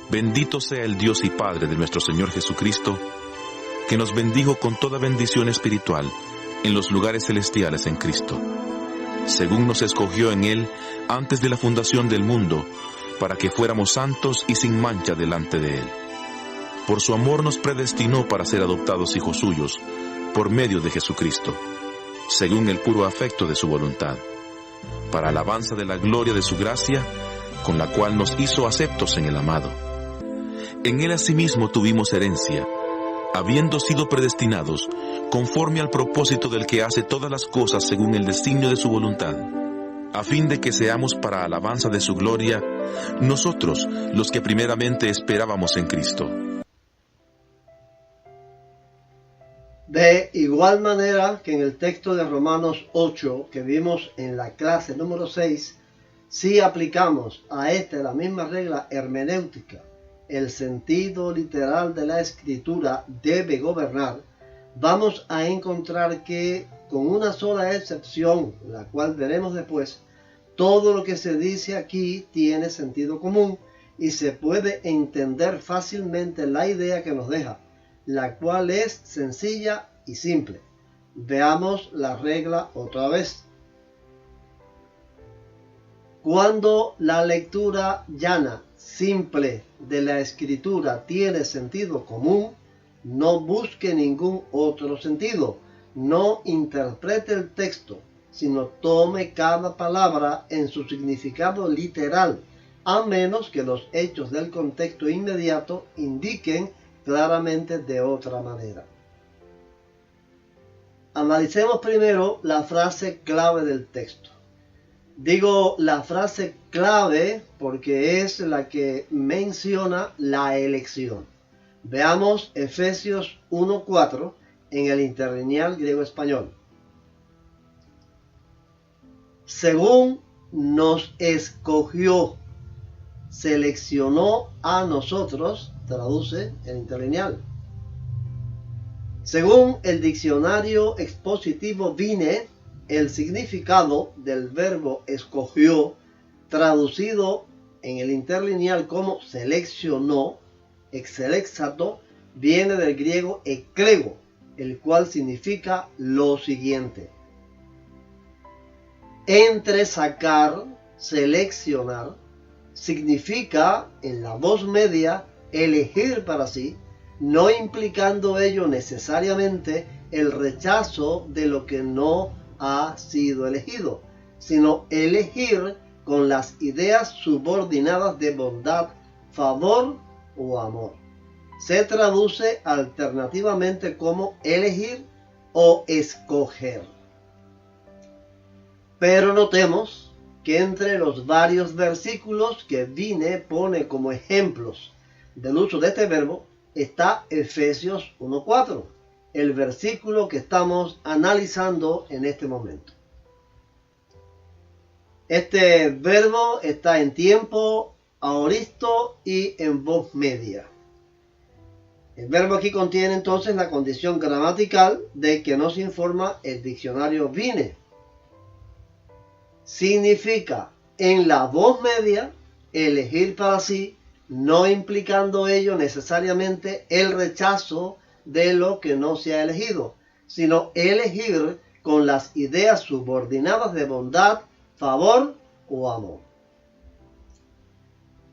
Bendito sea el Dios y Padre de nuestro Señor Jesucristo, que nos bendijo con toda bendición espiritual en los lugares celestiales en Cristo, según nos escogió en Él antes de la fundación del mundo, para que fuéramos santos y sin mancha delante de Él. Por su amor nos predestinó para ser adoptados hijos suyos, por medio de Jesucristo, según el puro afecto de su voluntad, para alabanza de la gloria de su gracia, con la cual nos hizo aceptos en el amado. En Él asimismo tuvimos herencia, habiendo sido predestinados, conforme al propósito del que hace todas las cosas según el designio de su voluntad, a fin de que seamos para alabanza de su gloria, nosotros los que primeramente esperábamos en Cristo. De igual manera que en el texto de Romanos 8, que vimos en la clase número 6, si aplicamos a la misma regla hermenéutica, el sentido literal de la escritura debe gobernar, vamos a encontrar que, con una sola excepción, la cual veremos después, todo lo que se dice aquí tiene sentido común y se puede entender fácilmente la idea que nos deja, la cual es sencilla y simple. Veamos la regla otra vez. Cuando la lectura llana, simple de la escritura tiene sentido común, no busque ningún otro sentido, no interprete el texto, sino tome cada palabra en su significado literal, a menos que los hechos del contexto inmediato indiquen claramente de otra manera. Analicemos primero la frase clave del texto. Digo la frase clave porque es la que menciona la elección. Veamos Efesios 1:4 en el interlineal griego-español. Según nos escogió, seleccionó a nosotros, traduce el interlineal. Según el diccionario expositivo Vine, el significado del verbo escogió, traducido en el interlineal como seleccionó, exelexato, viene del griego eklego, el cual significa lo siguiente: entresacar, seleccionar, significa en la voz media elegir para sí, no implicando ello necesariamente el rechazo de lo que no ha sido elegido, sino elegir con las ideas subordinadas de bondad, favor o amor. Se traduce alternativamente como elegir o escoger. Pero notemos que entre los varios versículos que Vine pone como ejemplos del uso de este verbo está Efesios 1:4, el versículo que estamos analizando en este momento. Este verbo está en tiempo aoristo y en voz media. El verbo aquí contiene entonces la condición gramatical de que nos informa el diccionario Vine. Significa en la voz media elegir para sí, no implicando ello necesariamente el rechazo de lo que no se ha elegido, sino elegir con las ideas subordinadas de bondad, favor o amor.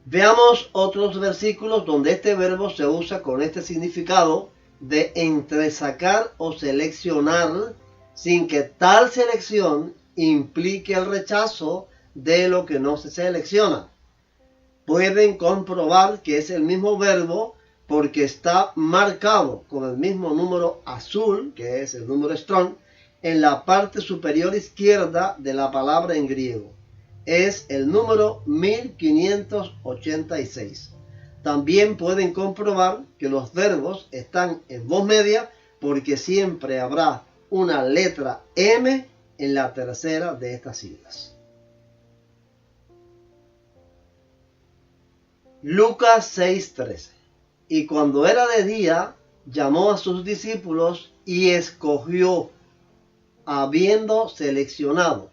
Veamos otros versículos donde este verbo se usa con este significado de entresacar o seleccionar, sin que tal selección implique el rechazo de lo que no se selecciona. Pueden comprobar que es el mismo verbo porque está marcado con el mismo número azul, que es el número Strong, en la parte superior izquierda de la palabra en griego. Es el número 1586. También pueden comprobar que los verbos están en voz media porque siempre habrá una letra M en la tercera de estas siglas. Lucas 6:13. Y cuando era de día, llamó a sus discípulos y escogió, habiendo seleccionado,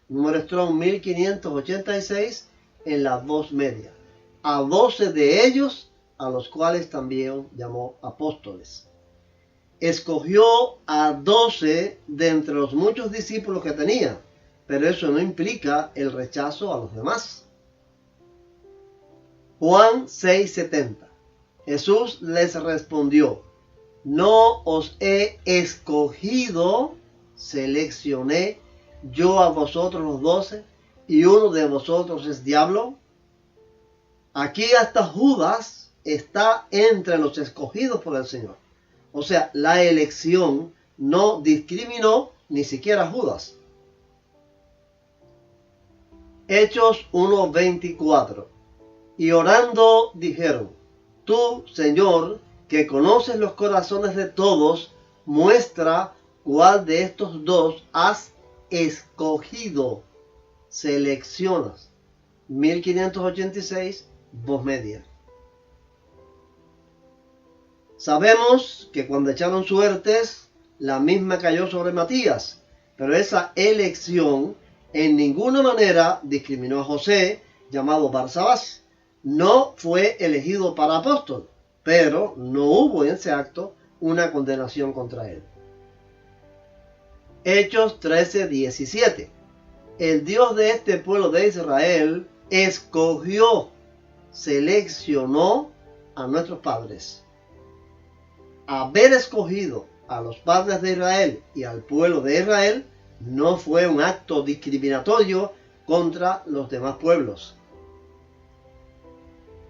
número Strong 1586 en la voz media, a 12 de ellos, a los cuales también llamó apóstoles. Escogió a 12 de entre los muchos discípulos que tenía, pero eso no implica el rechazo a los demás. Juan 6:70. Jesús les respondió: no os he escogido, seleccioné yo a vosotros los 12, y uno de vosotros es diablo. Aquí hasta Judas está entre los escogidos por el Señor. O sea, la elección no discriminó ni siquiera a Judas. Hechos 1:24. Y orando dijeron: tú, Señor, que conoces los corazones de todos, muestra cuál de estos dos has escogido, seleccionas. 1586, voz media. Sabemos que cuando echaron suertes, la misma cayó sobre Matías, pero esa elección en ninguna manera discriminó a José, llamado Barsabás. No fue elegido para apóstol, pero no hubo en ese acto una condenación contra él. Hechos 13:17. El Dios de este pueblo de Israel escogió, seleccionó a nuestros padres. Haber escogido a los padres de Israel y al pueblo de Israel no fue un acto discriminatorio contra los demás pueblos.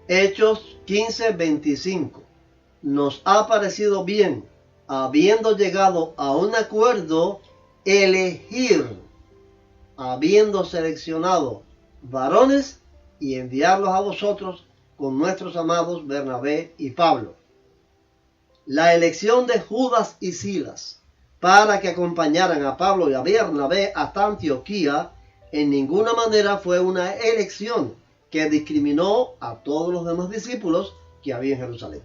Hechos 15:25. Nos ha parecido bien, habiendo llegado a un acuerdo, elegir, habiendo seleccionado varones y enviarlos a vosotros con nuestros amados Bernabé y Pablo. La elección de Judas y Silas para que acompañaran a Pablo y a Bernabé hasta Antioquía en ninguna manera fue una elección que discriminó a todos los demás discípulos que había en Jerusalén.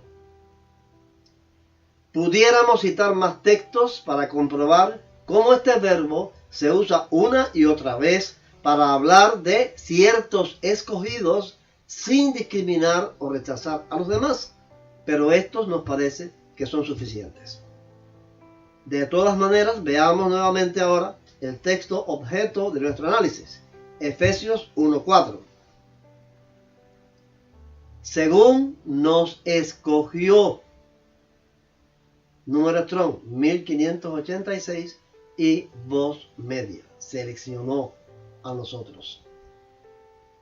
Pudiéramos citar más textos para comprobar cómo este verbo se usa una y otra vez para hablar de ciertos escogidos sin discriminar o rechazar a los demás, pero estos nos parece que son suficientes. De todas maneras, veamos nuevamente ahora el texto objeto de nuestro análisis, Efesios 1:4. Según nos escogió, número strong 1586 y voz media, seleccionó a nosotros.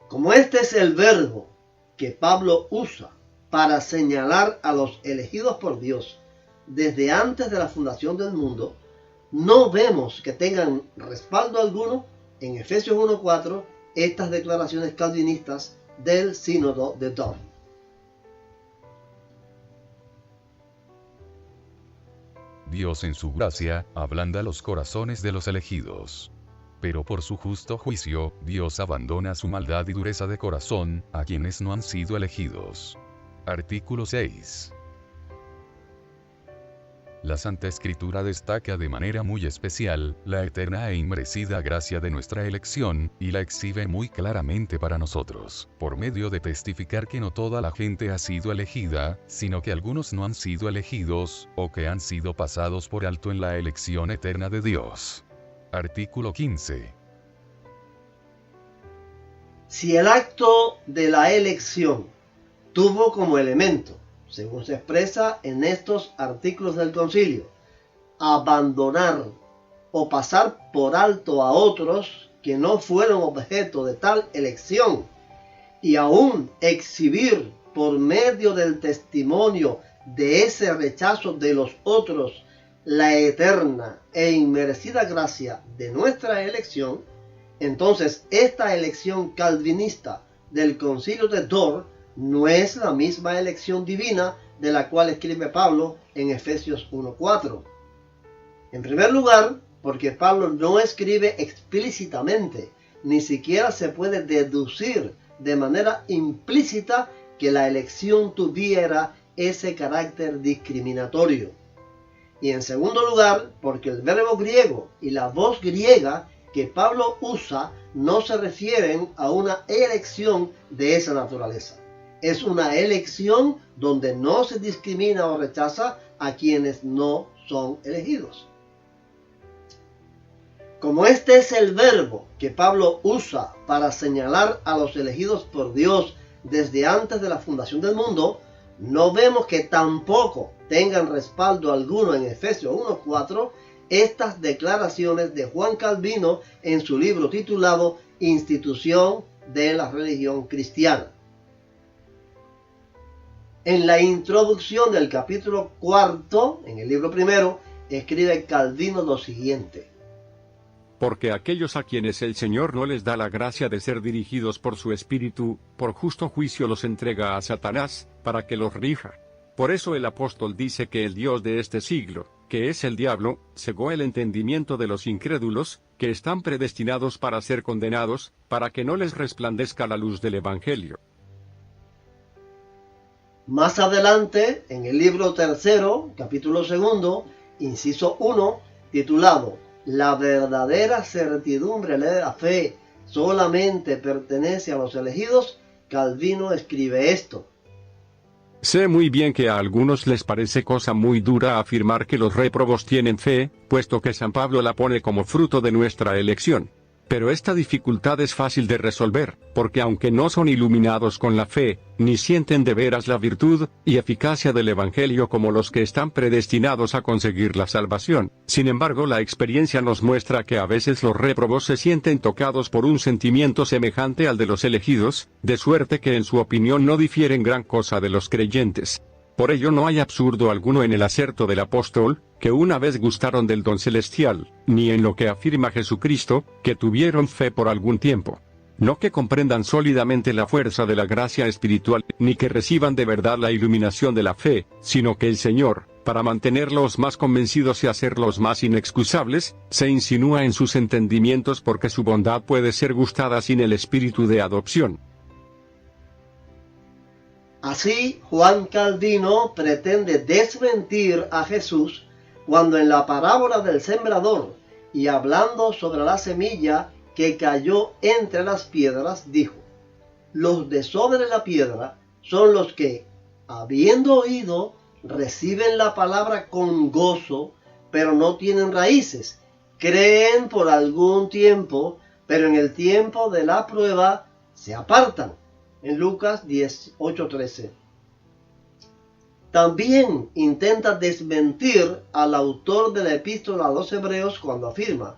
Como este es el verbo que Pablo usa para señalar a los elegidos por Dios desde antes de la fundación del mundo, no vemos que tengan respaldo alguno en Efesios 1:4 estas declaraciones calvinistas del sínodo de Dort. Dios en su gracia ablanda los corazones de los elegidos. Pero por su justo juicio, Dios abandona su maldad y dureza de corazón a quienes no han sido elegidos. Artículo 6. La Santa Escritura destaca de manera muy especial la eterna e inmerecida gracia de nuestra elección, y la exhibe muy claramente para nosotros, por medio de testificar que no toda la gente ha sido elegida, sino que algunos no han sido elegidos, o que han sido pasados por alto en la elección eterna de Dios. Artículo 15. Si el acto de la elección tuvo como elemento, según se expresa en estos artículos del concilio, abandonar o pasar por alto a otros que no fueron objeto de tal elección, y aún exhibir por medio del testimonio de ese rechazo de los otros la eterna e inmerecida gracia de nuestra elección, entonces esta elección calvinista del concilio de Dort no es la misma elección divina de la cual escribe Pablo en Efesios 1:4. En primer lugar, porque Pablo no escribe explícitamente, ni siquiera se puede deducir de manera implícita que la elección tuviera ese carácter discriminatorio. Y en segundo lugar, porque el verbo griego y la voz griega que Pablo usa no se refieren a una elección de esa naturaleza. Es una elección donde no se discrimina o rechaza a quienes no son elegidos. Como este es el verbo que Pablo usa para señalar a los elegidos por Dios desde antes de la fundación del mundo, no vemos que tampoco tengan respaldo alguno en Efesios 1:4 estas declaraciones de Juan Calvino en su libro titulado Institución de la Religión Cristiana. En la introducción del capítulo 4, en el libro primero, escribe Calvino lo siguiente: Porque aquellos a quienes el Señor no les da la gracia de ser dirigidos por su Espíritu, por justo juicio los entrega a Satanás, para que los rija. Por eso el apóstol dice que el Dios de este siglo, que es el diablo, cegó el entendimiento de los incrédulos, que están predestinados para ser condenados, para que no les resplandezca la luz del Evangelio. Más adelante, en el libro tercero, capítulo segundo, inciso 1, titulado La verdadera certidumbre de la fe solamente pertenece a los elegidos, Calvino escribe esto: Sé muy bien que a algunos les parece cosa muy dura afirmar que los réprobos tienen fe, puesto que San Pablo la pone como fruto de nuestra elección. Pero esta dificultad es fácil de resolver, porque aunque no son iluminados con la fe, ni sienten de veras la virtud y eficacia del Evangelio como los que están predestinados a conseguir la salvación, sin embargo la experiencia nos muestra que a veces los réprobos se sienten tocados por un sentimiento semejante al de los elegidos, de suerte que en su opinión no difieren gran cosa de los creyentes. Por ello no hay absurdo alguno en el aserto del apóstol, que una vez gustaron del don celestial, ni en lo que afirma Jesucristo, que tuvieron fe por algún tiempo. No que comprendan sólidamente la fuerza de la gracia espiritual, ni que reciban de verdad la iluminación de la fe, sino que el Señor, para mantenerlos más convencidos y hacerlos más inexcusables, se insinúa en sus entendimientos porque su bondad puede ser gustada sin el espíritu de adopción. Así, Juan Calvino pretende desmentir a Jesús cuando en la parábola del sembrador y hablando sobre la semilla que cayó entre las piedras, dijo: los de sobre la piedra son los que, habiendo oído, reciben la palabra con gozo, pero no tienen raíces, creen por algún tiempo, pero en el tiempo de la prueba se apartan. En Lucas 18:13. También intenta desmentir al autor de la epístola a los Hebreos cuando afirma: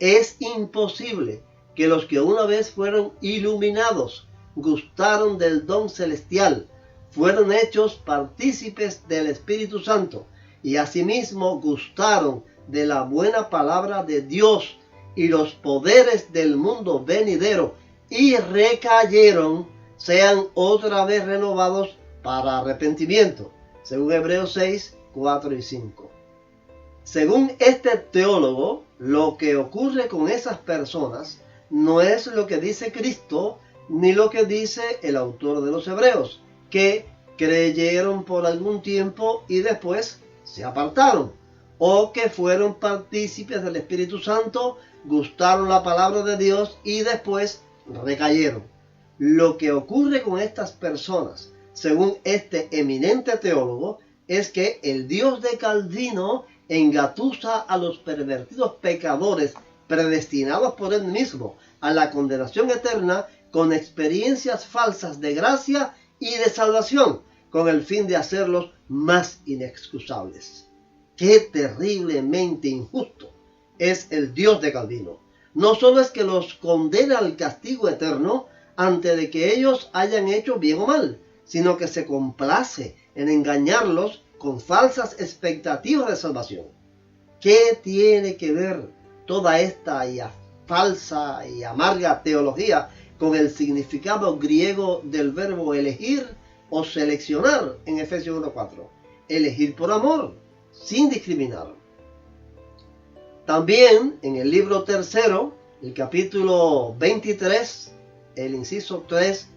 es imposible que los que una vez fueron iluminados, gustaron del don celestial, fueron hechos partícipes del Espíritu Santo y asimismo gustaron de la buena palabra de Dios y los poderes del mundo venidero y recayeron, sean otra vez renovados para arrepentimiento, según Hebreos 6, 4 y 5. Según este teólogo, lo que ocurre con esas personas no es lo que dice Cristo, ni lo que dice el autor de los Hebreos, que creyeron por algún tiempo y después se apartaron, o que fueron partícipes del Espíritu Santo, gustaron la palabra de Dios y después recayeron. Lo que ocurre con estas personas, según este eminente teólogo, es que el Dios de Calvino engatusa a los pervertidos pecadores predestinados por él mismo a la condenación eterna con experiencias falsas de gracia y de salvación, con el fin de hacerlos más inexcusables. ¡Qué terriblemente injusto es el Dios de Calvino! No solo es que los condena al castigo eterno antes de que ellos hayan hecho bien o mal, sino que se complace en engañarlos con falsas expectativas de salvación. ¿Qué tiene que ver toda esta falsa y amarga teología con el significado griego del verbo elegir o seleccionar en Efesios 1:4? Elegir por amor, sin discriminar. También en el libro tercero, el capítulo 23, el inciso 3,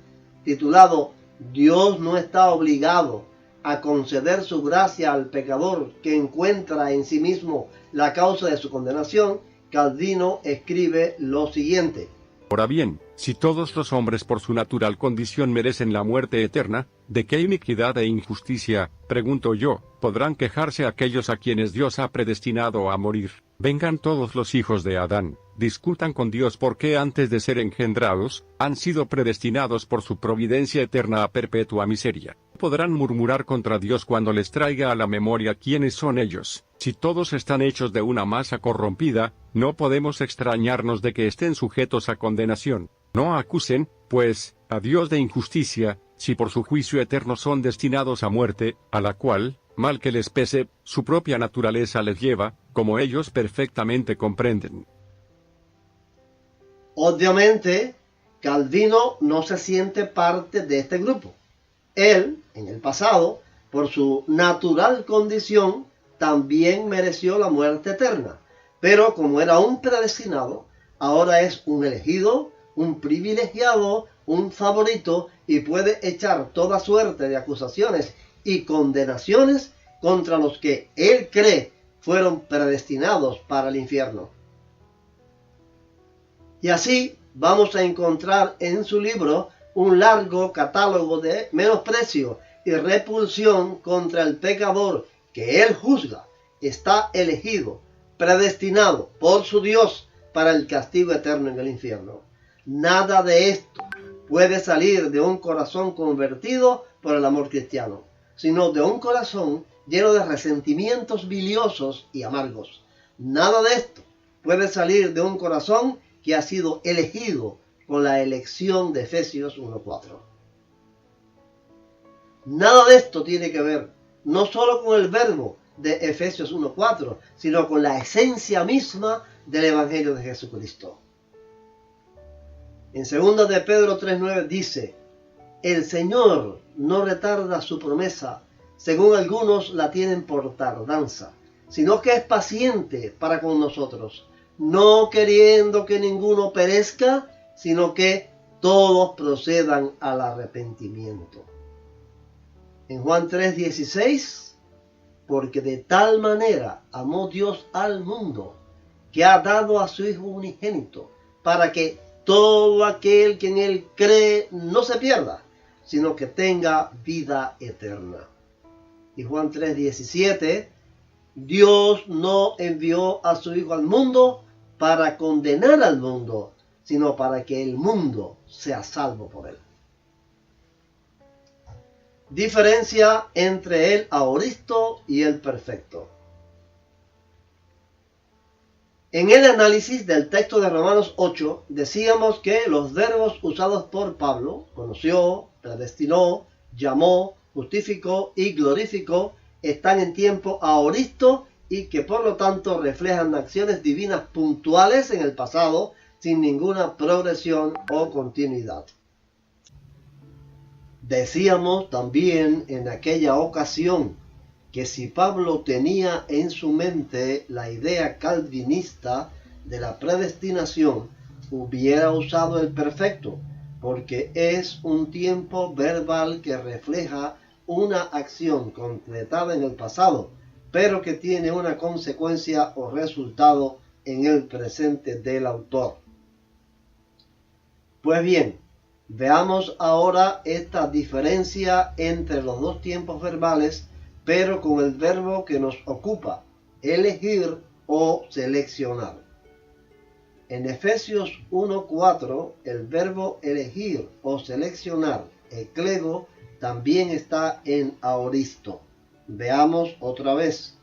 titulado Dios no está obligado a conceder su gracia al pecador que encuentra en sí mismo la causa de su condenación, Calvino escribe lo siguiente: Ahora bien, si todos los hombres por su natural condición merecen la muerte eterna, ¿de qué iniquidad e injusticia, pregunto yo, podrán quejarse aquellos a quienes Dios ha predestinado a morir? Vengan todos los hijos de Adán, discutan con Dios por qué antes de ser engendrados, han sido predestinados por su providencia eterna a perpetua miseria. Podrán murmurar contra Dios cuando les traiga a la memoria quiénes son ellos. Si todos están hechos de una masa corrompida, no podemos extrañarnos de que estén sujetos a condenación. No acusen, pues, a Dios de injusticia, si por su juicio eterno son destinados a muerte, a la cual, mal que les pese, su propia naturaleza les lleva, como ellos perfectamente comprenden. Obviamente, Calvino no se siente parte de este grupo. Él, en el pasado, por su natural condición, también mereció la muerte eterna. Pero como era un predestinado, ahora es un elegido, un privilegiado, un favorito y puede echar toda suerte de acusaciones y condenaciones contra los que él cree fueron predestinados para el infierno. Y así vamos a encontrar en su libro un largo catálogo de menosprecio y repulsión contra el pecador que él juzga está elegido, predestinado por su Dios para el castigo eterno en el infierno. Nada de esto puede salir de un corazón convertido por el amor cristiano, sino de un corazón lleno de resentimientos biliosos y amargos. Nada de esto puede salir de un corazón que ha sido elegido con la elección de Efesios 1:4. Nada de esto tiene que ver no solo con el verbo de Efesios 1:4, sino con la esencia misma del Evangelio de Jesucristo. En 2 de Pedro 3:9 dice: el Señor no retarda su promesa, según algunos la tienen por tardanza, sino que es paciente para con nosotros, no queriendo que ninguno perezca, sino que todos procedan al arrepentimiento. En Juan 3:16, porque de tal manera amó Dios al mundo, que ha dado a su Hijo unigénito, para que todo aquel que en él cree no se pierda, sino que tenga vida eterna. Y Juan 3:17, Dios no envió a su Hijo al mundo para condenar al mundo, sino para que el mundo sea salvo por él. Diferencia entre el aoristo y el perfecto. En el análisis del texto de Romanos 8, decíamos que los verbos usados por Pablo, conoció, predestinó, llamó, justificó y glorificó, están en tiempo aoristo y que por lo tanto reflejan acciones divinas puntuales en el pasado sin ninguna progresión o continuidad. Decíamos también en aquella ocasión que si Pablo tenía en su mente la idea calvinista de la predestinación, hubiera usado el perfecto, porque es un tiempo verbal que refleja una acción completada en el pasado, pero que tiene una consecuencia o resultado en el presente del autor. Pues bien, veamos ahora esta diferencia entre los dos tiempos verbales, pero con el verbo que nos ocupa, elegir o seleccionar. En Efesios 1:4, el verbo elegir o seleccionar, eklego, también está en aoristo. Veamos otra vez.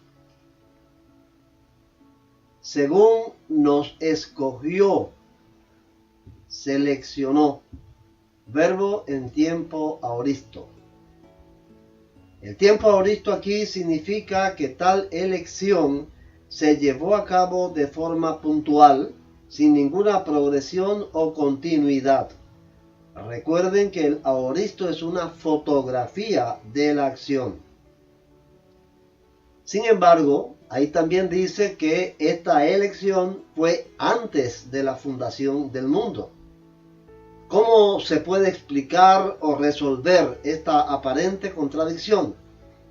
Según nos escogió, seleccionó, verbo en tiempo aoristo. El tiempo aoristo aquí significa que tal elección se llevó a cabo de forma puntual, sin ninguna progresión o continuidad. Recuerden que el aoristo es una fotografía de la acción. Sin embargo, ahí también dice que esta elección fue antes de la fundación del mundo. ¿Cómo se puede explicar o resolver esta aparente contradicción?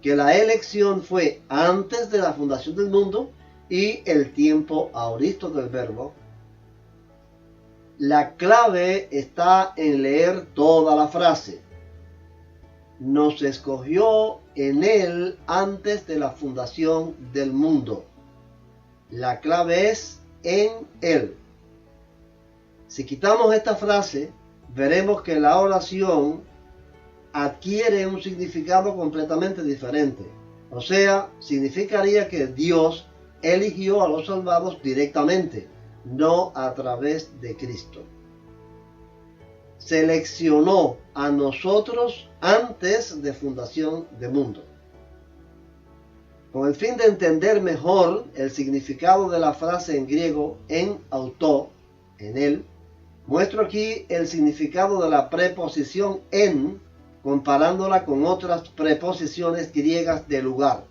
Que la elección fue antes de la fundación del mundo y el tiempo aoristo del verbo. La clave está en leer toda la frase. Nos escogió en Él antes de la fundación del mundo. La clave es en Él. Si quitamos esta frase, veremos que la oración adquiere un significado completamente diferente. O sea, significaría que Dios eligió a los salvados directamente, no a través de Cristo. Seleccionó a nosotros antes de fundación del mundo. Con el fin de entender mejor el significado de la frase en griego en auto, en él, muestro aquí el significado de la preposición en, comparándola con otras preposiciones griegas de lugar.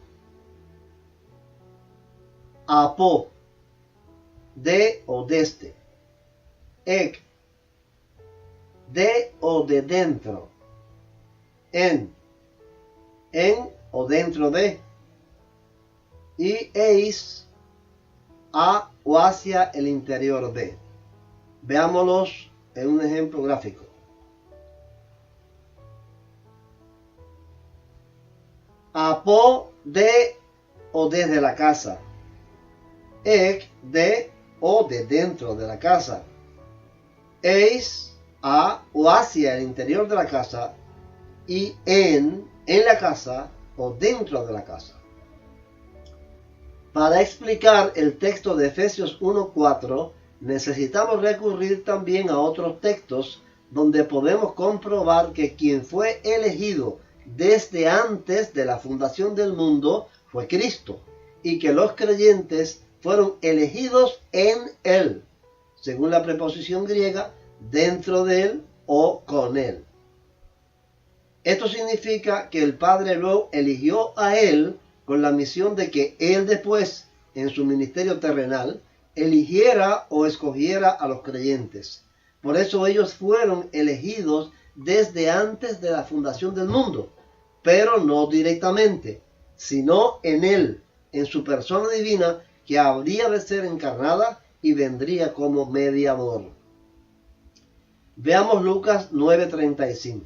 Apo, de o desde. Ek, de o de dentro. En o dentro de. Y eis, a o hacia el interior de. Veámoslos en un ejemplo gráfico. Apo, de o desde la casa. Ek, de o de dentro de la casa. Eis, a o hacia el interior de la casa. Y en la casa o dentro de la casa. Para explicar el texto de Efesios 1:4, necesitamos recurrir también a otros textos donde podemos comprobar que quien fue elegido desde antes de la fundación del mundo fue Cristo, y que los creyentes fueron elegidos en Él, según la preposición griega, dentro de Él o con Él. Esto significa que el Padre lo eligió a Él con la misión de que Él después, en su ministerio terrenal, eligiera o escogiera a los creyentes. Por eso ellos fueron elegidos desde antes de la fundación del mundo, pero no directamente, sino en Él, en su persona divina, que habría de ser encarnada y vendría como mediador. Veamos Lucas 9:35.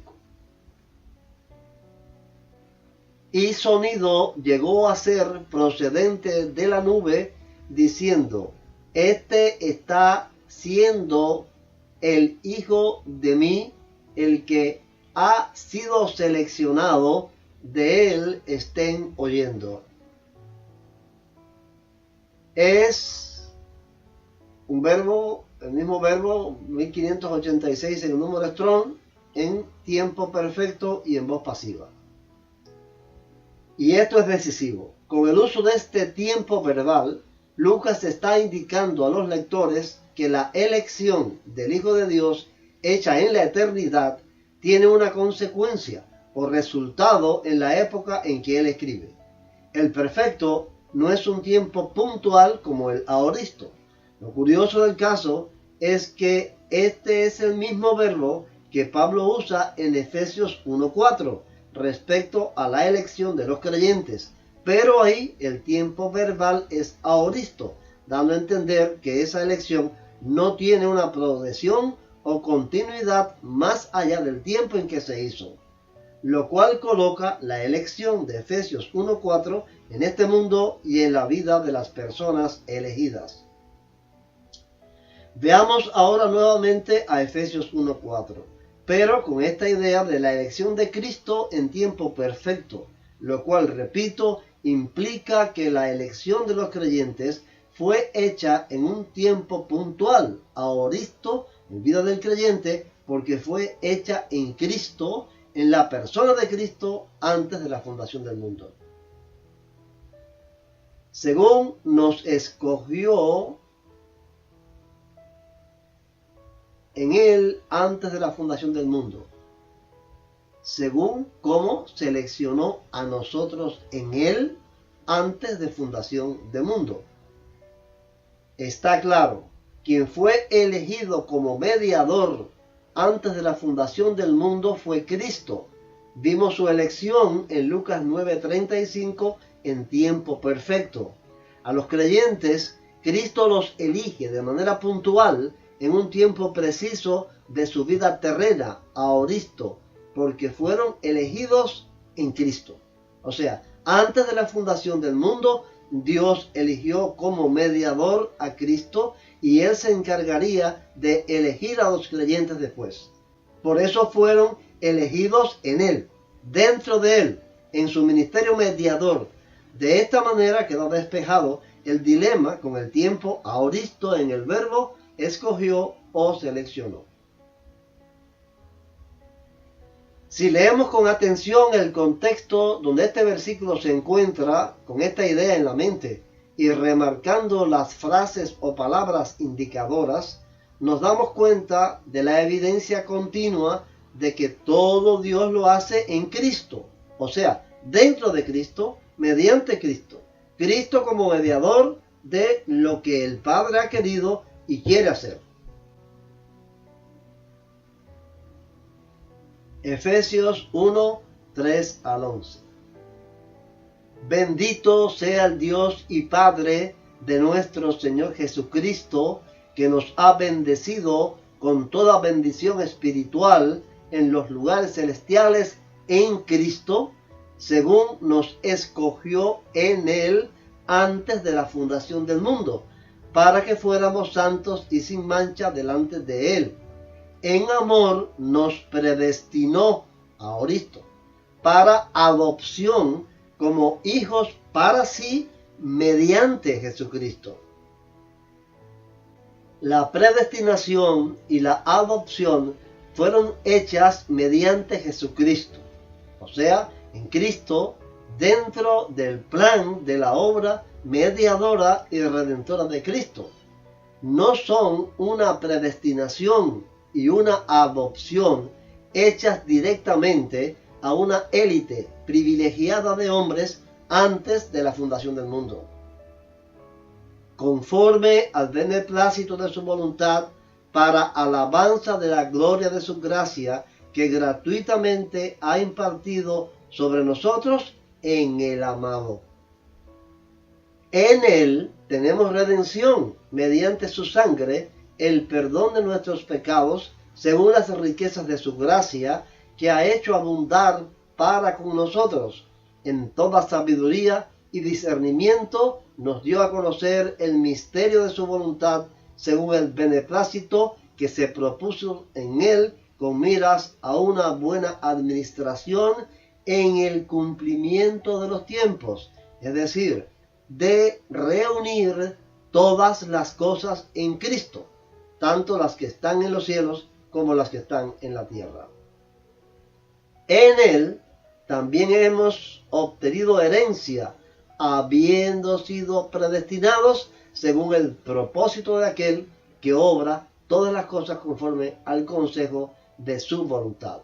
Y sonido llegó a ser procedente de la nube, diciendo: Este está siendo el Hijo de mí, el que ha sido seleccionado, de él estén oyendo. Es un verbo, el mismo verbo, 1586 en el número Strong, en tiempo perfecto y en voz pasiva. Y esto es decisivo. Con el uso de este tiempo verbal, Lucas está indicando a los lectores que la elección del Hijo de Dios, hecha en la eternidad, tiene una consecuencia o resultado en la época en que él escribe. El perfecto no es un tiempo puntual como el aoristo. Lo curioso del caso es que este es el mismo verbo que Pablo usa en Efesios 1:4 respecto a la elección de los creyentes, pero ahí el tiempo verbal es aoristo, dando a entender que esa elección no tiene una progresión o continuidad más allá del tiempo en que se hizo, lo cual coloca la elección de Efesios 1:4 en este mundo y en la vida de las personas elegidas. Veamos ahora nuevamente a Efesios 1:4, pero con esta idea de la elección de Cristo en tiempo perfecto, lo cual, repito, implica que la elección de los creyentes fue hecha en un tiempo puntual, aoristo, en vida del creyente, porque fue hecha en Cristo, en la persona de Cristo, antes de la fundación del mundo. Según nos escogió en Él antes de la fundación del mundo, según cómo seleccionó a nosotros en Él antes de fundación del mundo. Está claro, quien fue elegido como mediador antes de la fundación del mundo fue Cristo. Vimos su elección en Lucas 9:35 en tiempo perfecto. A los creyentes, Cristo los elige de manera puntual en un tiempo preciso de su vida terrena, aoristo, porque fueron elegidos en Cristo. O sea, antes de la fundación del mundo, Dios eligió como mediador a Cristo y Él se encargaría de elegir a los creyentes después. Por eso fueron elegidos en Él, dentro de Él, en su ministerio mediador. De esta manera quedó despejado el dilema con el tiempo aoristo en el verbo escogió o seleccionó. Si leemos con atención el contexto donde este versículo se encuentra, con esta idea en la mente, y remarcando las frases o palabras indicadoras, nos damos cuenta de la evidencia continua de que todo Dios lo hace en Cristo, o sea, dentro de Cristo, mediante Cristo. Cristo como mediador de lo que el Padre ha querido y quiere hacer. Efesios 1, 3 al 11. Bendito sea el Dios y Padre de nuestro Señor Jesucristo, que nos ha bendecido con toda bendición espiritual en los lugares celestiales en Cristo, según nos escogió en Él antes de la fundación del mundo, para que fuéramos santos y sin mancha delante de Él. En amor nos predestinó, aoristo, para adopción como hijos para sí mediante Jesucristo. La predestinación y la adopción fueron hechas mediante Jesucristo, o sea, en Cristo, dentro del plan de la obra mediadora y redentora de Cristo. No son una predestinación y una adopción hechas directamente a una élite privilegiada de hombres antes de la fundación del mundo. Conforme al beneplácito de su voluntad, para alabanza de la gloria de su gracia, que gratuitamente ha impartido sobre nosotros en el amado. En Él tenemos redención mediante su sangre, el perdón de nuestros pecados, según las riquezas de su gracia, que ha hecho abundar para con nosotros. En toda sabiduría y discernimiento nos dio a conocer el misterio de su voluntad, según el beneplácito que se propuso en Él, con miras a una buena administración en el cumplimiento de los tiempos, es decir, de reunir todas las cosas en Cristo, tanto las que están en los cielos como las que están en la tierra. En Él también hemos obtenido herencia, habiendo sido predestinados según el propósito de aquel que obra todas las cosas conforme al consejo de su voluntad.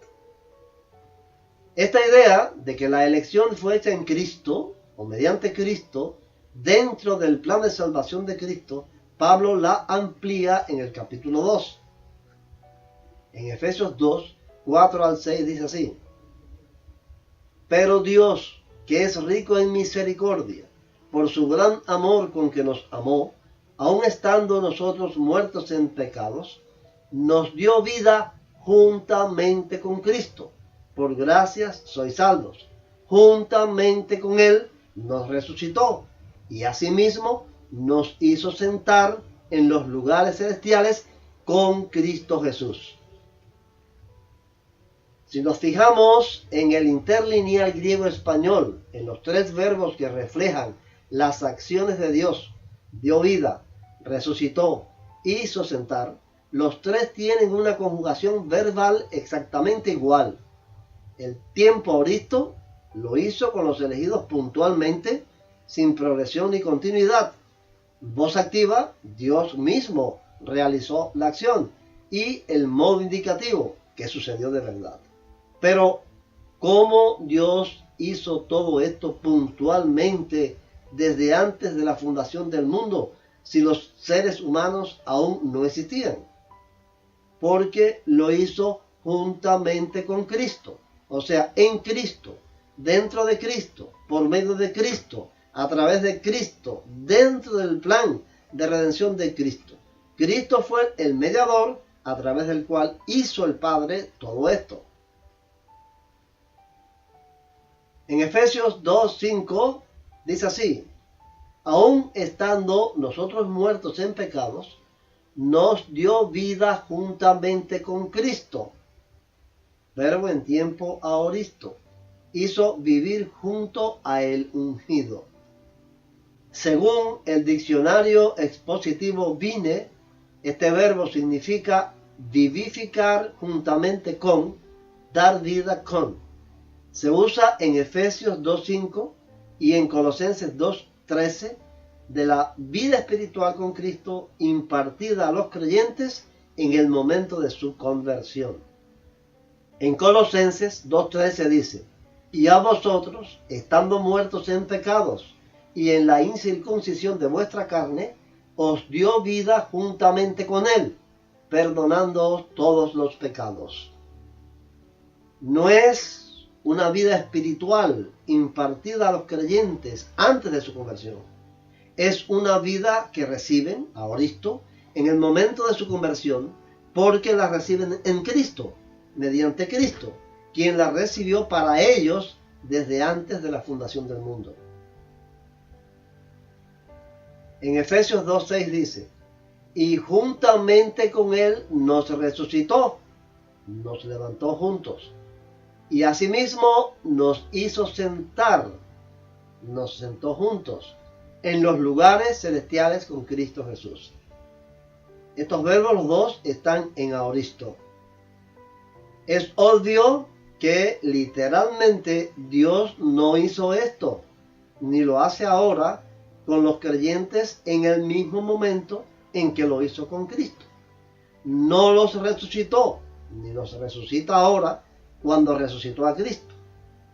Esta idea de que la elección fue hecha en Cristo, o mediante Cristo, dentro del plan de salvación de Cristo, Pablo la amplía en el capítulo 2. En Efesios 2, 4 al 6 dice así: Pero Dios, que es rico en misericordia, por su gran amor con que nos amó, aun estando nosotros muertos en pecados, nos dio vida juntamente con Cristo. Por gracias sois salvos. Juntamente con Él nos resucitó y asimismo nos hizo sentar en los lugares celestiales con Cristo Jesús. Si nos fijamos en el interlineal griego-español, en los tres verbos que reflejan las acciones de Dios, dio vida, resucitó, hizo sentar, los tres tienen una conjugación verbal exactamente igual. El tiempo aoristo lo hizo con los elegidos puntualmente, sin progresión ni continuidad. Voz activa, Dios mismo realizó la acción, y el modo indicativo, que sucedió de verdad. Pero, ¿cómo Dios hizo todo esto puntualmente desde antes de la fundación del mundo, si los seres humanos aún no existían? Porque lo hizo juntamente con Cristo, o sea, en Cristo, dentro de Cristo, por medio de Cristo, a través de Cristo, dentro del plan de redención de Cristo. Cristo fue el mediador a través del cual hizo el Padre todo esto. En Efesios 2:5 dice así: aun estando nosotros muertos en pecados, nos dio vida juntamente con Cristo. Verbo en tiempo aoristo. Hizo vivir junto a el ungido. Según el diccionario expositivo Vine, este verbo significa vivificar juntamente con, dar vida con. Se usa en Efesios 2:5 y en Colosenses 2:13 de la vida espiritual con Cristo impartida a los creyentes en el momento de su conversión. En Colosenses 2:13 dice: y a vosotros, estando muertos en pecados y en la incircuncisión de vuestra carne, os dio vida juntamente con él, perdonándoos todos los pecados. No es una vida espiritual impartida a los creyentes antes de su conversión. Es una vida que reciben, aoristo, en el momento de su conversión, porque la reciben en Cristo, mediante Cristo, quien la recibió para ellos desde antes de la fundación del mundo. En Efesios 2:6 dice: y juntamente con él nos resucitó, nos levantó juntos, y asimismo nos hizo sentar, nos sentó juntos, en los lugares celestiales con Cristo Jesús. Estos verbos, los dos, están en aoristo. Es obvio que literalmente Dios no hizo esto, ni lo hace ahora con los creyentes en el mismo momento en que lo hizo con Cristo. No los resucitó, ni los resucita ahora cuando resucitó a Cristo.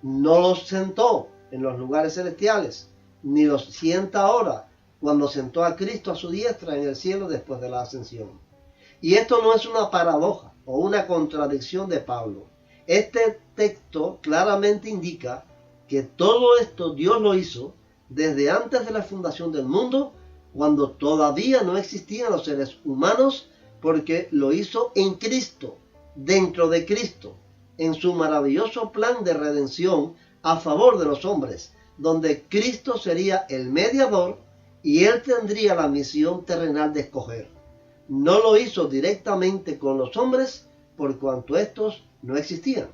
No los sentó en los lugares celestiales, ni los sienta ahora cuando sentó a Cristo a su diestra en el cielo después de la ascensión. Y esto no es una paradoja o una contradicción de Pablo. Este texto claramente indica que todo esto Dios lo hizo desde antes de la fundación del mundo, cuando todavía no existían los seres humanos, porque lo hizo en Cristo, dentro de Cristo, en su maravilloso plan de redención a favor de los hombres, donde Cristo sería el mediador y él tendría la misión terrenal de escoger. No lo hizo directamente con los hombres, por cuanto estos no existían.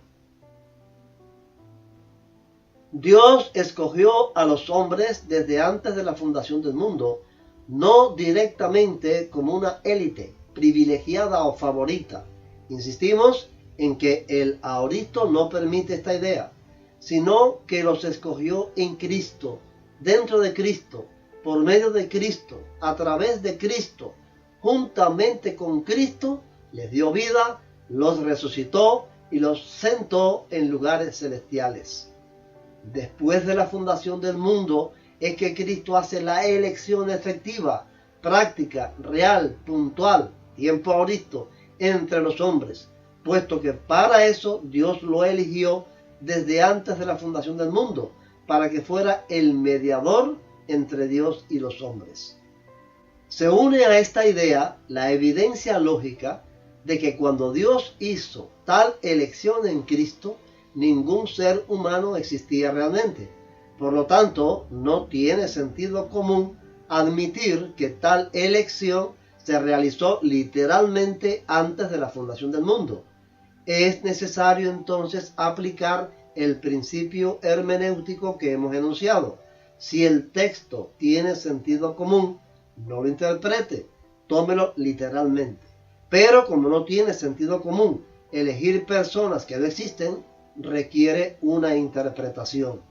Dios escogió a los hombres desde antes de la fundación del mundo, no directamente como una élite privilegiada o favorita. Insistimos en que el aoristo no permite esta idea, sino que los escogió en Cristo, dentro de Cristo, por medio de Cristo, a través de Cristo, juntamente con Cristo, les dio vida, los resucitó y los sentó en lugares celestiales. Después de la fundación del mundo es que Cristo hace la elección efectiva, práctica, real, puntual, tiempo aoristo, entre los hombres, puesto que para eso Dios lo eligió desde antes de la fundación del mundo, para que fuera el mediador entre Dios y los hombres. Se une a esta idea la evidencia lógica de que cuando Dios hizo tal elección en Cristo, ningún ser humano existía realmente. Por lo tanto, no tiene sentido común admitir que tal elección se realizó literalmente antes de la fundación del mundo. Es necesario entonces aplicar el principio hermenéutico que hemos enunciado. Si el texto tiene sentido común, no lo interprete, tómelo literalmente. Pero como no tiene sentido común, elegir personas que no existen requiere una interpretación.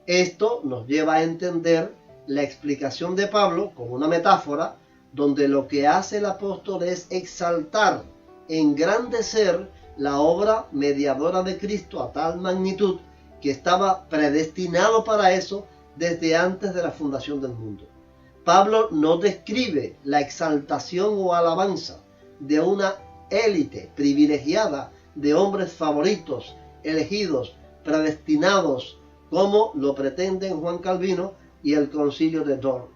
Esto nos lleva a entender la explicación de Pablo como una metáfora, donde lo que hace el apóstol es exaltar, engrandecer la obra mediadora de Cristo a tal magnitud que estaba predestinado para eso desde antes de la fundación del mundo. Pablo no describe la exaltación o alabanza de una élite privilegiada de hombres favoritos, elegidos, predestinados, como lo pretenden Juan Calvino y el Concilio de Dort.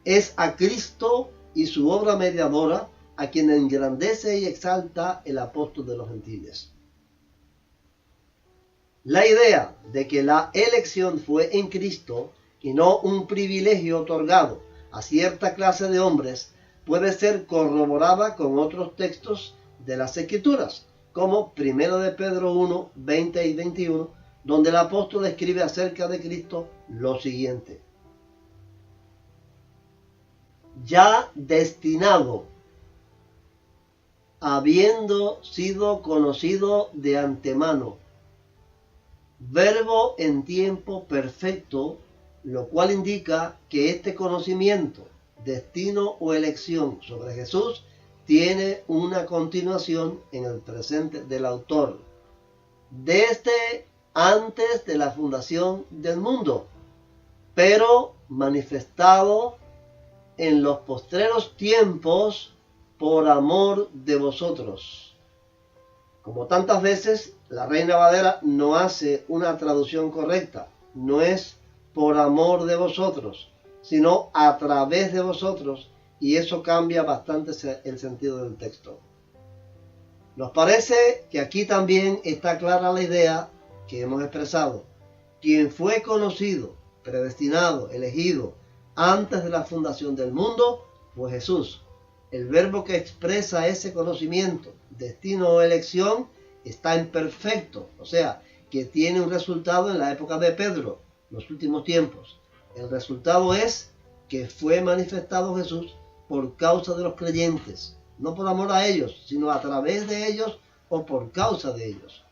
Es a Cristo y su obra mediadora a quien engrandece y exalta el apóstol de los gentiles. La idea de que la elección fue en Cristo y no un privilegio otorgado a cierta clase de hombres puede ser corroborada con otros textos de las Escrituras, como 1 de Pedro 1, 20 y 21, donde el apóstol escribe acerca de Cristo lo siguiente: ya destinado, habiendo sido conocido de antemano, verbo en tiempo perfecto, lo cual indica que este conocimiento, destino o elección sobre Jesús tiene una continuación en el presente del autor, desde antes de la fundación del mundo, pero manifestado en los postreros tiempos por amor de vosotros. Como tantas veces, la Reina Valera no hace una traducción correcta, no es por amor de vosotros, sino a través de vosotros, y eso cambia bastante el sentido del texto. Nos parece que aquí también está clara la idea que hemos expresado. Quien fue conocido, predestinado, elegido antes de la fundación del mundo fue Jesús. El verbo que expresa ese conocimiento, destino o elección, está en perfecto, o sea, que tiene un resultado en la época de Pedro, los últimos tiempos. El resultado es que fue manifestado Jesús por causa de los creyentes, no por amor a ellos, sino a través de ellos o por causa de ellos.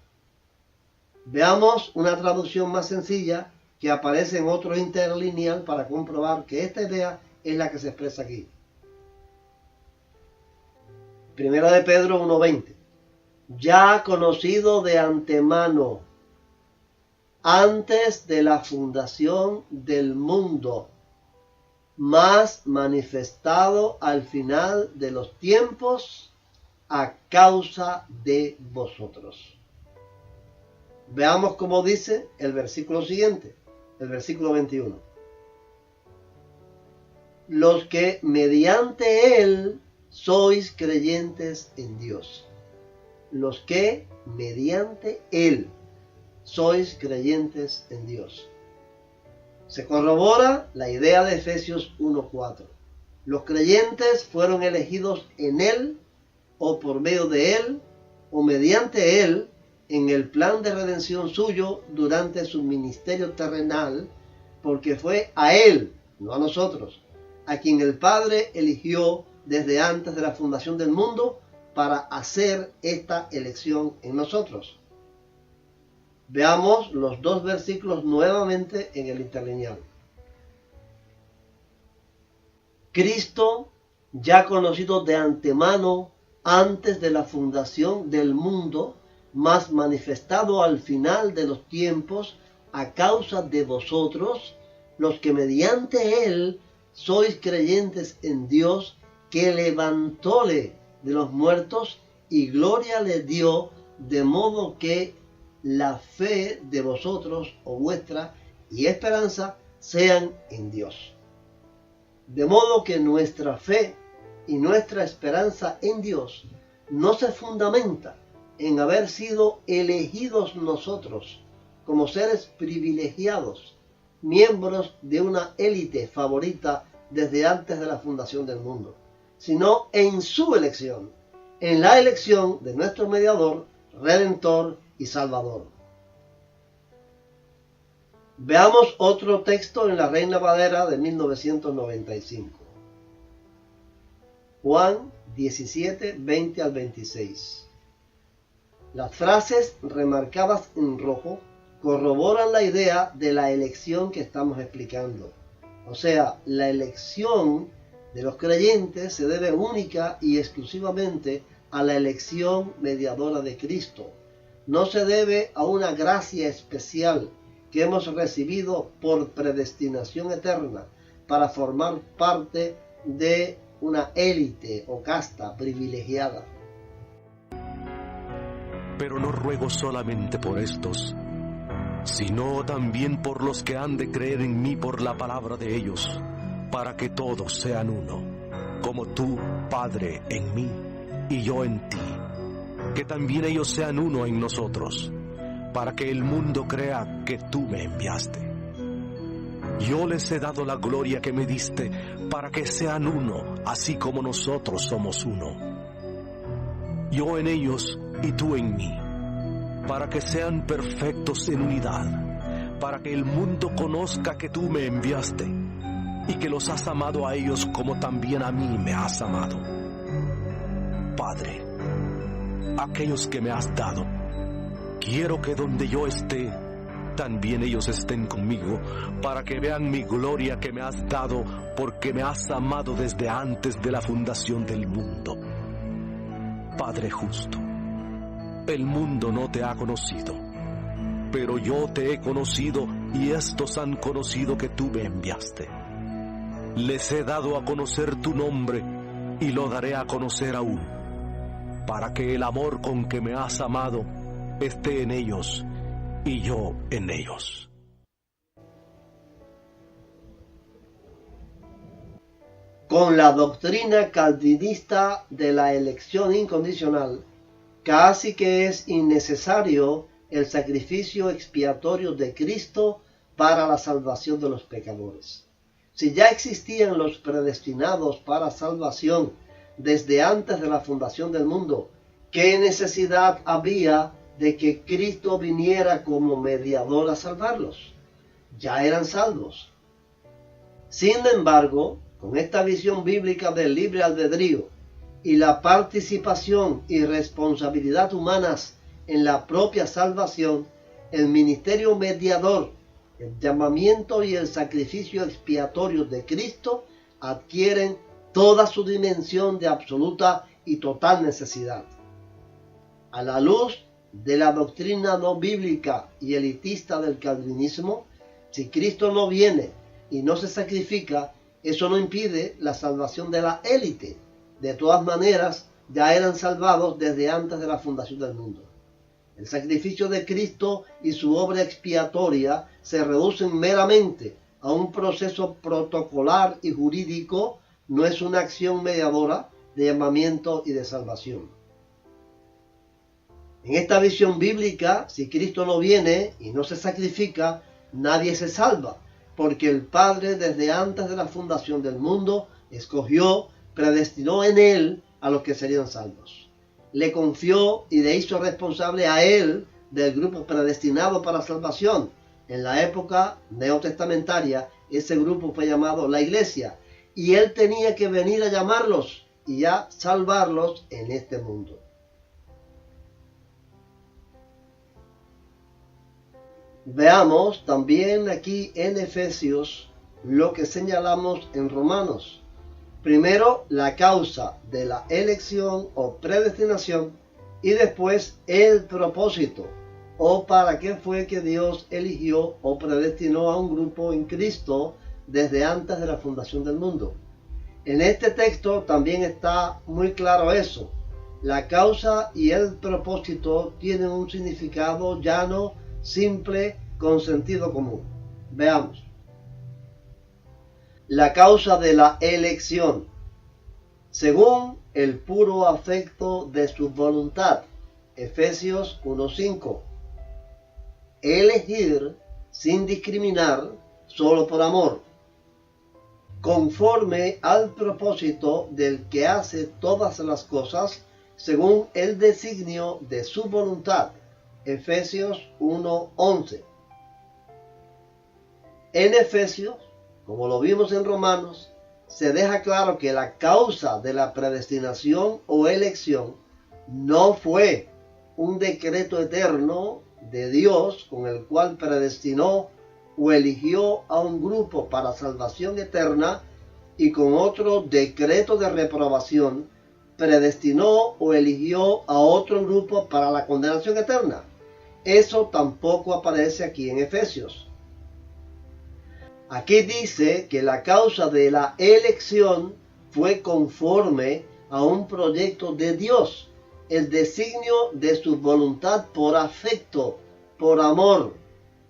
Veamos una traducción más sencilla que aparece en otro interlineal para comprobar que esta idea es la que se expresa aquí. 1 de Pedro 1:20. Ya conocido de antemano, antes de la fundación del mundo, mas manifestado al final de los tiempos a causa de vosotros. Veamos cómo dice el versículo siguiente, el versículo 21. Los que mediante él sois creyentes en Dios. Los que mediante él sois creyentes en Dios. Se corrobora la idea de Efesios 1:4. Los creyentes fueron elegidos en él, o por medio de él, o mediante él, en el plan de redención suyo durante su ministerio terrenal, porque fue a él, no a nosotros, a quien el Padre eligió desde antes de la fundación del mundo para hacer esta elección en nosotros. Veamos los dos versículos nuevamente en el interlineal. Cristo, ya conocido de antemano antes de la fundación del mundo, mas manifestado al final de los tiempos a causa de vosotros, los que mediante él sois creyentes en Dios, que levantóle de los muertos y gloria le dio, de modo que la fe de vosotros o vuestra y esperanza sean en Dios. De modo que nuestra fe y nuestra esperanza en Dios no se fundamenta en haber sido elegidos nosotros como seres privilegiados, miembros de una élite favorita desde antes de la fundación del mundo, sino en su elección, en la elección de nuestro mediador, redentor y salvador. Veamos otro texto en la Reina Valera de 1995. Juan 17, 20 al 26. Las frases remarcadas en rojo corroboran la idea de la elección que estamos explicando. O sea, la elección de los creyentes se debe única y exclusivamente a la elección mediadora de Cristo. No se debe a una gracia especial que hemos recibido por predestinación eterna para formar parte de una élite o casta privilegiada. Pero no ruego solamente por estos, sino también por los que han de creer en mí por la palabra de ellos, para que todos sean uno, como tú, Padre, en mí y yo en ti, que también ellos sean uno en nosotros, para que el mundo crea que tú me enviaste. Yo les he dado la gloria que me diste, para que sean uno, así como nosotros somos uno. Yo en ellos y tú en mí, para que sean perfectos en unidad, para que el mundo conozca que tú me enviaste, y que los has amado a ellos como también a mí me has amado. Padre, aquellos que me has dado, quiero que donde yo esté, también ellos estén conmigo, para que vean mi gloria que me has dado, porque me has amado desde antes de la fundación del mundo. Padre justo, el mundo no te ha conocido, pero yo te he conocido, y estos han conocido que tú me enviaste. Les he dado a conocer tu nombre, y lo daré a conocer aún, para que el amor con que me has amado esté en ellos, y yo en ellos. Con la doctrina calvinista de la elección incondicional, casi que es innecesario el sacrificio expiatorio de Cristo para la salvación de los pecadores. Si ya existían los predestinados para salvación desde antes de la fundación del mundo, ¿qué necesidad había de que Cristo viniera como mediador a salvarlos? Ya eran salvos. Sin embargo, con esta visión bíblica del libre albedrío y la participación y responsabilidad humanas en la propia salvación, el ministerio mediador, el llamamiento y el sacrificio expiatorio de Cristo adquieren toda su dimensión de absoluta y total necesidad. A la luz de la doctrina no bíblica y elitista del calvinismo, si Cristo no viene y no se sacrifica, eso no impide la salvación de la élite. De todas maneras, ya eran salvados desde antes de la fundación del mundo. El sacrificio de Cristo y su obra expiatoria se reducen meramente a un proceso protocolar y jurídico, no es una acción mediadora de llamamiento y de salvación. En esta visión bíblica, si Cristo no viene y no se sacrifica, nadie se salva, porque el Padre desde antes de la fundación del mundo escogió, predestinó en él a los que serían salvos. Le confió y le hizo responsable a él del grupo predestinado para salvación. En la época neotestamentaria, ese grupo fue llamado la Iglesia, y él tenía que venir a llamarlos y a salvarlos en este mundo. Veamos también aquí en Efesios lo que señalamos en Romanos. Primero, la causa de la elección o predestinación, y después el propósito, o para qué fue que Dios eligió o predestinó a un grupo en Cristo desde antes de la fundación del mundo. En este texto también está muy claro eso. La causa y el propósito tienen un significado llano, simple, con sentido común. Veamos. La causa de la elección, según el puro afecto de su voluntad. Efesios 1:5. Elegir sin discriminar, solo por amor, conforme al propósito del que hace todas las cosas, según el designio de su voluntad. Efesios 1:11. En Efesios, como lo vimos en Romanos, se deja claro que la causa de la predestinación o elección no fue un decreto eterno de Dios con el cual predestinó o eligió a un grupo para salvación eterna y con otro decreto de reprobación predestinó o eligió a otro grupo para la condenación eterna. Eso tampoco aparece aquí en Efesios. Aquí dice que la causa de la elección fue conforme a un proyecto de Dios, el designio de su voluntad por afecto, por amor.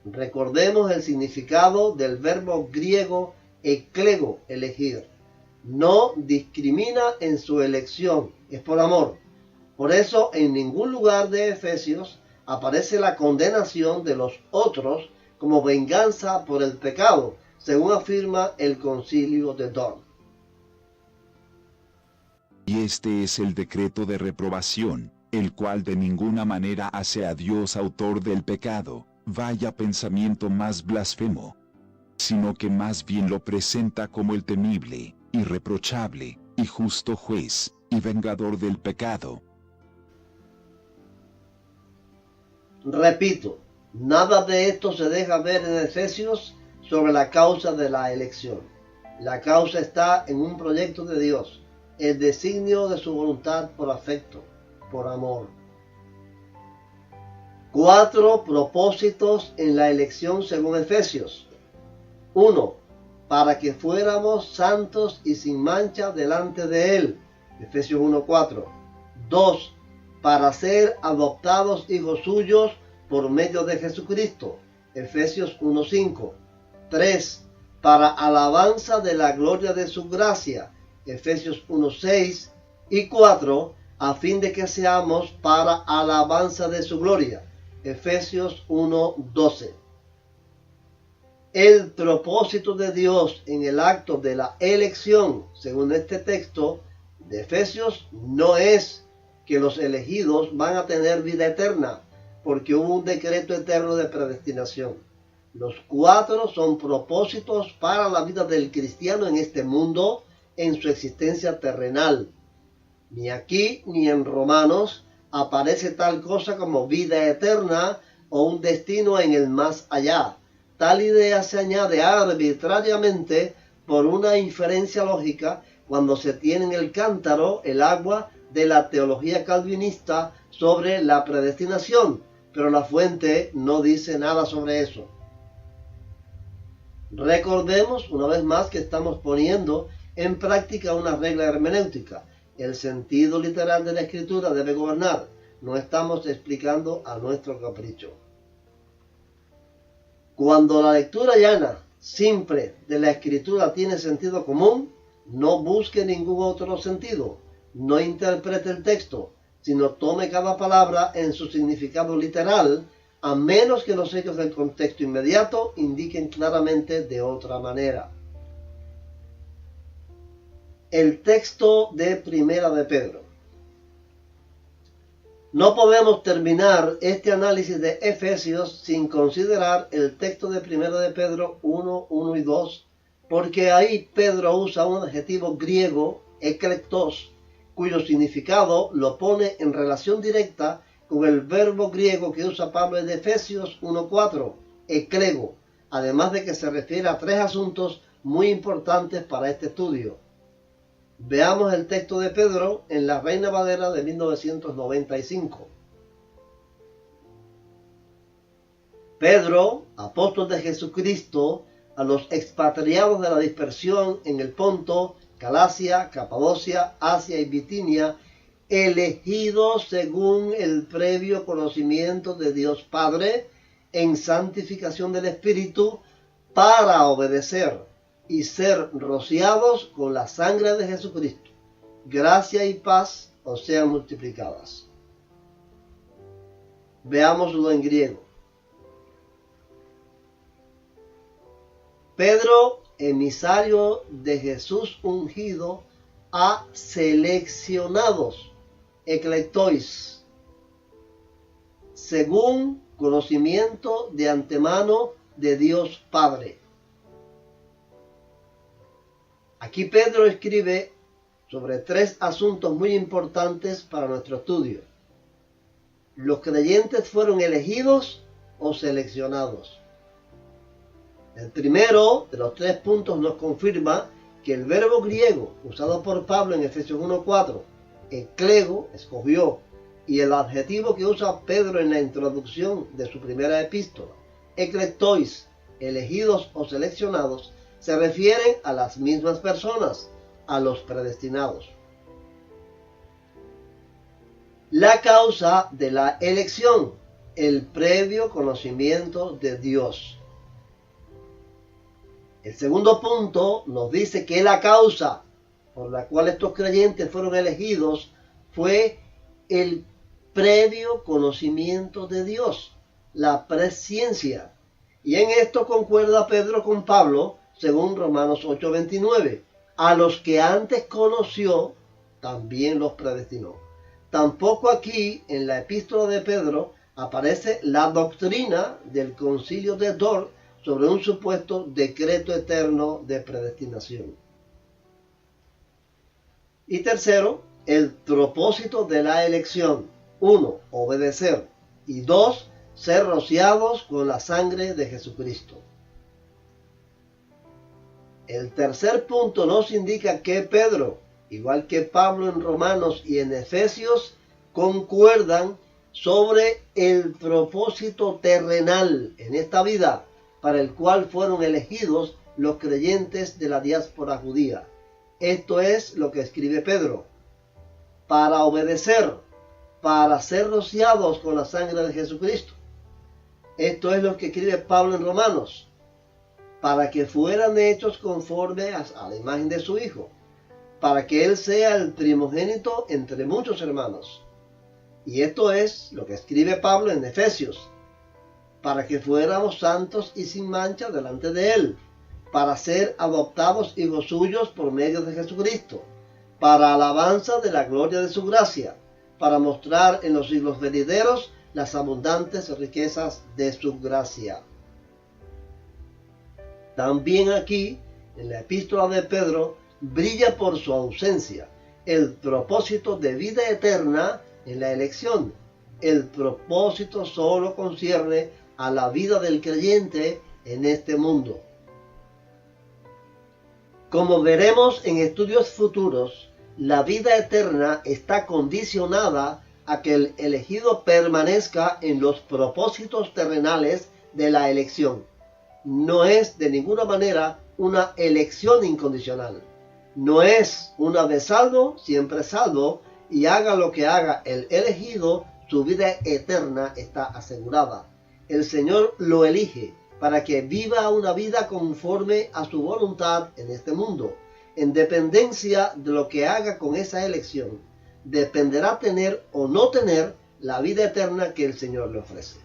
Recordemos el significado del verbo griego eklego, elegir. no discrimina en su elección, es por amor. Por eso en ningún lugar de Efesios aparece la condenación de los otros como venganza por el pecado, según afirma el Concilio de Dort. Y este es el decreto de reprobación, el cual de ninguna manera hace a Dios autor del pecado, vaya pensamiento más blasfemo, sino que más bien lo presenta como el temible, irreprochable, y justo juez, y vengador del pecado. Repito, nada de esto se deja ver en Efesios sobre la causa de la elección. La causa está en un proyecto de Dios, el designio de su voluntad por afecto, por amor. 4 propósitos en la elección según Efesios. 1. Para que fuéramos santos y sin mancha delante de Él. Efesios 1:4. 2. Para ser adoptados hijos suyos por medio de Jesucristo. Efesios 1:5. 3. Para alabanza de la gloria de su gracia. Efesios 1:6. Y 4. A fin de que seamos para alabanza de su gloria. Efesios 1:12. El propósito de Dios en el acto de la elección, según este texto de Efesios, no es que los elegidos van a tener vida eterna, porque hubo un decreto eterno de predestinación. Los 4 son propósitos para la vida del cristiano en este mundo, en su existencia terrenal. Ni aquí ni en Romanos aparece tal cosa como vida eterna o un destino en el más allá. Tal idea se añade arbitrariamente por una inferencia lógica cuando se tiene en el cántaro el agua de la teología calvinista sobre la predestinación, pero la fuente no dice nada sobre eso. Recordemos una vez más que estamos poniendo en práctica una regla hermenéutica. El sentido literal de la escritura debe gobernar. No estamos explicando a nuestro capricho. Cuando la lectura llana, simple de la escritura tiene sentido común, no busque ningún otro sentido. No interprete el texto, sino tome cada palabra en su significado literal, a menos que los hechos del contexto inmediato indiquen claramente de otra manera. El texto de Primera de Pedro. No podemos terminar este análisis de Efesios sin considerar el texto de Primera de Pedro 1, 1 y 2, porque ahí Pedro usa un adjetivo griego, eklektos, cuyo significado lo pone en relación directa con el verbo griego que usa Pablo en Efesios 1:4, eklego, además de que se refiere a 3 asuntos muy importantes para este estudio. Veamos el texto de Pedro en la Reina Valera de 1995. Pedro, apóstol de Jesucristo, a los expatriados de la dispersión en el Ponto, Galacia, Capadocia, Asia y Bitinia, elegidos según el previo conocimiento de Dios Padre, en santificación del Espíritu, para obedecer y ser rociados con la sangre de Jesucristo. Gracia y paz os sean multiplicadas. Veámoslo en griego. Pedro, emisario de Jesús ungido, a seleccionados, eklektois, según conocimiento de antemano de Dios Padre. Aquí Pedro escribe sobre 3 asuntos muy importantes para nuestro estudio. ¿Los creyentes fueron elegidos o seleccionados? El primero de los 3 puntos nos confirma que el verbo griego usado por Pablo en Efesios 1:4, eklego, escogió, y el adjetivo que usa Pedro en la introducción de su primera epístola, eklektois, elegidos o seleccionados, se refieren a las mismas personas, a los predestinados. La causa de la elección, el previo conocimiento de Dios. El segundo punto nos dice que la causa por la cual estos creyentes fueron elegidos fue el previo conocimiento de Dios, la presciencia. Y en esto concuerda Pedro con Pablo, según Romanos 8:29. A los que antes conoció, también los predestinó. Tampoco aquí, en la epístola de Pedro, aparece la doctrina del concilio de Dort sobre un supuesto decreto eterno de predestinación. Y tercero, el propósito de la elección. 1. Obedecer. Y 2. Ser rociados con la sangre de Jesucristo. El tercer punto nos indica que Pedro, igual que Pablo en Romanos y en Efesios, concuerdan sobre el propósito terrenal en esta vida para el cual fueron elegidos los creyentes de la diáspora judía. Esto es lo que escribe Pedro: para obedecer, para ser rociados con la sangre de Jesucristo. Esto es lo que escribe Pablo en Romanos: para que fueran hechos conforme a la imagen de su Hijo, para que Él sea el primogénito entre muchos hermanos. Y esto es lo que escribe Pablo en Efesios: para que fuéramos santos y sin mancha delante de Él, para ser adoptados hijos suyos por medio de Jesucristo, para alabanza de la gloria de su gracia, para mostrar en los siglos venideros las abundantes riquezas de su gracia. También aquí, en la epístola de Pedro, brilla por su ausencia el propósito de vida eterna en la elección. El propósito solo concierne a la vida del creyente en este mundo. Como veremos en estudios futuros, la vida eterna está condicionada a que el elegido permanezca en los propósitos terrenales de la elección. No es de ninguna manera una elección incondicional. No es una vez salvo, siempre salvo, y haga lo que haga el elegido, su vida eterna está asegurada. El Señor lo elige para que viva una vida conforme a su voluntad en este mundo. En dependencia de lo que haga con esa elección, dependerá tener o no tener la vida eterna que el Señor le ofrece.